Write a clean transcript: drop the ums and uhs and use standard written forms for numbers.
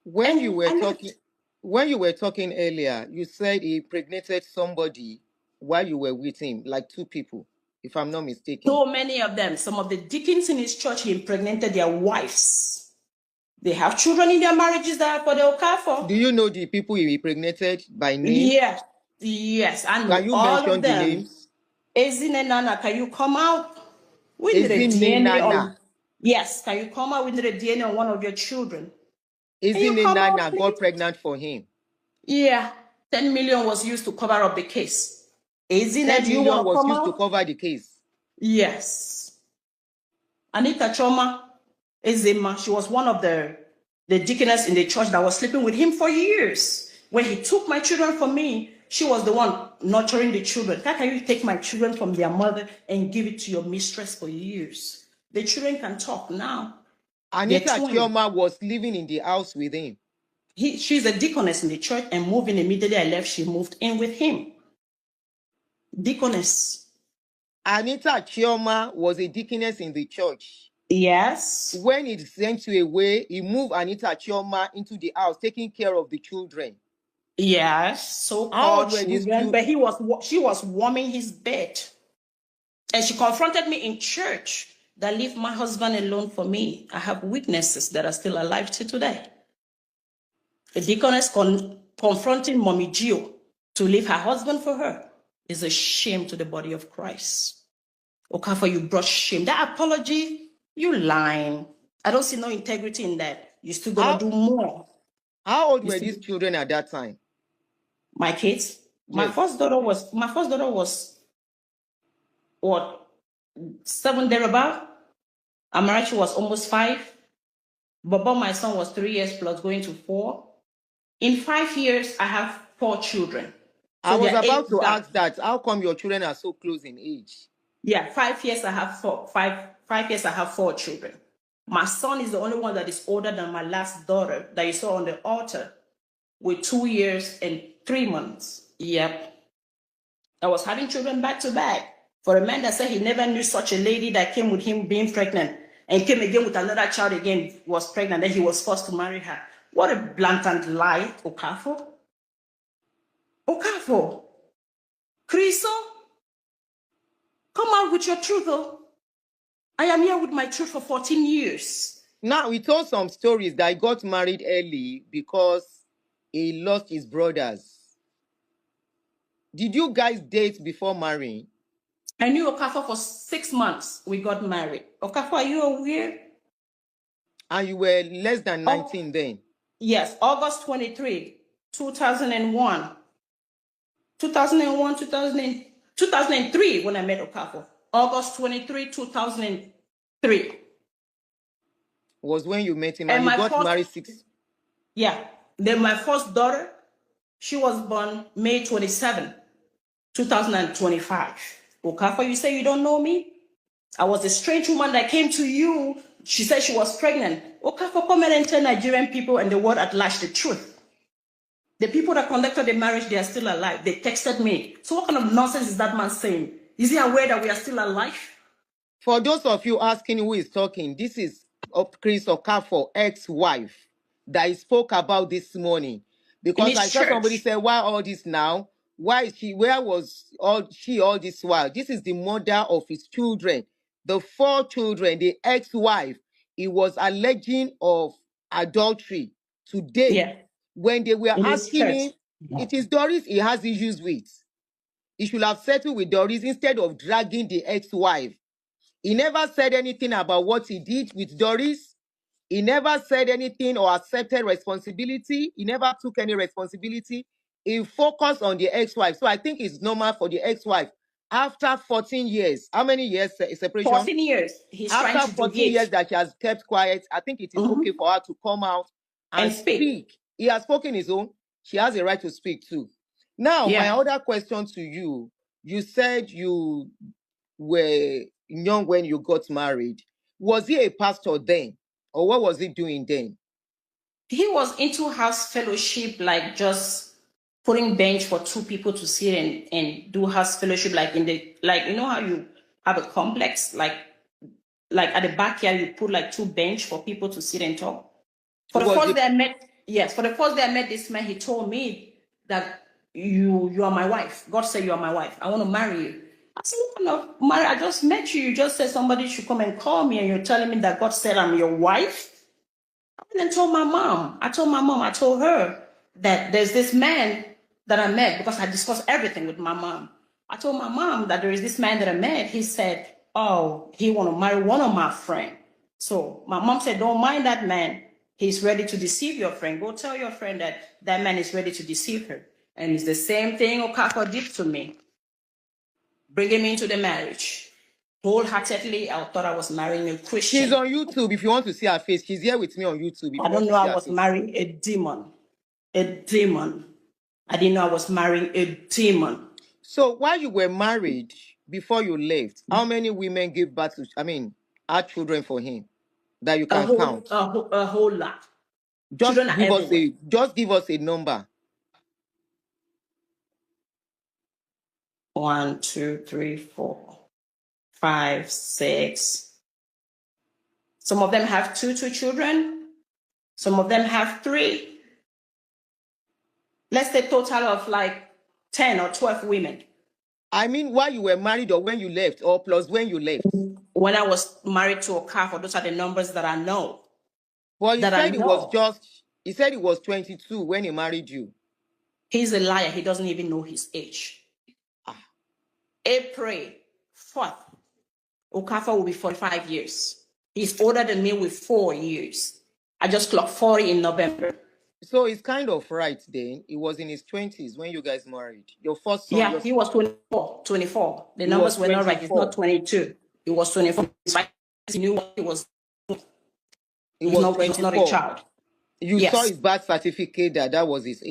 When you And were I never, talking, when you were talking earlier, you said he impregnated somebody while you were with him, like two people, if I'm not mistaken. so many of them, some of the deacons in his church, he impregnated their wives. They have children in their marriages that are for the okafor. Do you know the people he impregnated by name? Yes, yes, I Can know you all of mention the them. names? Ezine Nana, can you come out? We need a Ezine DNA Nana. on. Yes, can you come out? We need a DNA on one of your children. Can you Ezine come out, Nana got please? pregnant for him. Yeah, 10 million was used to cover up the case. Ezine, 10 do you million want to was come used to out? cover the case. Yes. Anita Choma Ezema, she was one of the deaconess in the church that was sleeping with him for years. When he took my children from me, she was the one nurturing the children. How can you take my children from their mother and give it to your mistress for years? The children can talk now. They're Anita 20. Chioma was living in the house with him. She's a deaconess in the church, and moving immediately I left, she moved in with him. Deaconess. Anita Chioma was a deaconess in the church. Yes. When he sent you away, he moved Anita Chioma into the house, taking care of the children. Yes, How so-called old were these children, but she was warming his bed. And she confronted me in church that leave my husband alone for me. I have witnesses that are still alive to today. A deaconess confronting Mommy Gio to leave her husband for her is a shame to the body of Christ. Okafor, you brought shame. That apology, you lying. I don't see no integrity in that. You're still gonna do more. How old were these children at that time? My kids? My Yes. first daughter was what, 7 thereabout. Amarachi was almost 5. Baba, my son, was 3 years plus, going to 4. In 5 years, I have 4 children. I was about to gap. ask that. How come your children are so close in age? Yeah, 5 years I have 4. 5 years I have 4 children. My son is the only one that is older than my last daughter that you saw on the altar, with 2 years and 3 months. Yep. I was having children back to back. For a man that said he never knew such a lady that came with him being pregnant and came again with another child again, was pregnant, then he was forced to marry her. What a blatant lie, Okafor. Okafor. Kriso, come out with your truth, oh. I am here with my truth for 14 years. Now, we told some stories that he got married early because he lost his brothers. Did you guys date before marrying? I knew Okafor for 6 months. We got married. Okafor, are you aware? And you were less than 19 then? Yes, August 23, 2001. 2003 when I met Okafor. August 23, 2003. Was when you met him, and you got married 6. Yeah. Then my first daughter, she was born May 27, 2025. Okafor, you say you don't know me? I was a strange woman that came to you. She said she was pregnant. Okafor, come and tell Nigerian people and the world at large the truth. The people that conducted the marriage, they are still alive. They texted me. So what kind of nonsense is that man saying? Is he aware that we are still alive? For those of you asking who is talking, this is Chris Okafor, ex-wife, that I spoke about this morning. Because I saw somebody say, why all this now? Why is she? Where was she all this while? This is the mother of his children. The 4 children, the ex-wife, he was alleging of adultery today. Yeah. When they were asking him, it is Doris he has issues with. He should have settled with Doris instead of dragging the ex-wife. He never said anything about what he did with Doris. He never said anything or accepted responsibility. He never took any responsibility. He focused on the ex-wife. So I think it's normal for the ex-wife. After 14 years, how many years separation? 14 years. He's After trying to 14 years that she has kept quiet, I think it is okay for her to come out and speak. He has spoken his own. She has a right to speak too. Now, my other question to you, you said you were young when you got married. Was he a pastor then? Or what was he doing then? He was into house fellowship, like just putting bench for 2 people to sit and do house fellowship, like in the, like, you know how you have a complex, like at the backyard, you put like 2 bench for people to sit and talk. For the first day I met, Yes, for the first day I met this man, he told me that you are my wife. God said you are my wife. I want to marry you. I said, what kind of marry? I just met you. You just said somebody should come and call me, and you're telling me that God said I'm your wife. And then told my mom. I told her that there's this man that I met, because I discussed everything with my mom. I told my mom that there is this man that I met. He said, oh, he want to marry one of my friends. So my mom said, don't mind that man. He's ready to deceive your friend. Go tell your friend that that man is ready to deceive her. And it's the same thing Okafor did to me, bringing me into the marriage. Wholeheartedly, I thought I was marrying a Christian. She's on YouTube. If you want to see her face, she's here with me on YouTube. If I you want don't to know see I her was face. marrying a demon. A demon. I didn't know I was marrying a demon. So while you were married, before you left, how many women gave birth to, had children for him that you A can whole, count? a whole lot. Children are everywhere. Just give us a number. 1, 2, 3, 4, 5, 6. Some of them have two children. Some of them have 3. Let's say total of like 10 or 12 women. I mean, while you were married or when you left, or plus when you left. When I was married to Okafor, those are the numbers that I know. Well, he said it was 22 when he married you. He's a liar. He doesn't even know his age. April 4th, Okafor will be 45 years. He's older than me with 4 years. I just clocked 40 in November. So it's kind of right then. He was in his 20s when you guys married. Your first son. Yeah, he was 24. The numbers were not right. It's not 22. It was 24. He knew what he was doing. He was not a child. You saw his birth certificate that was his age.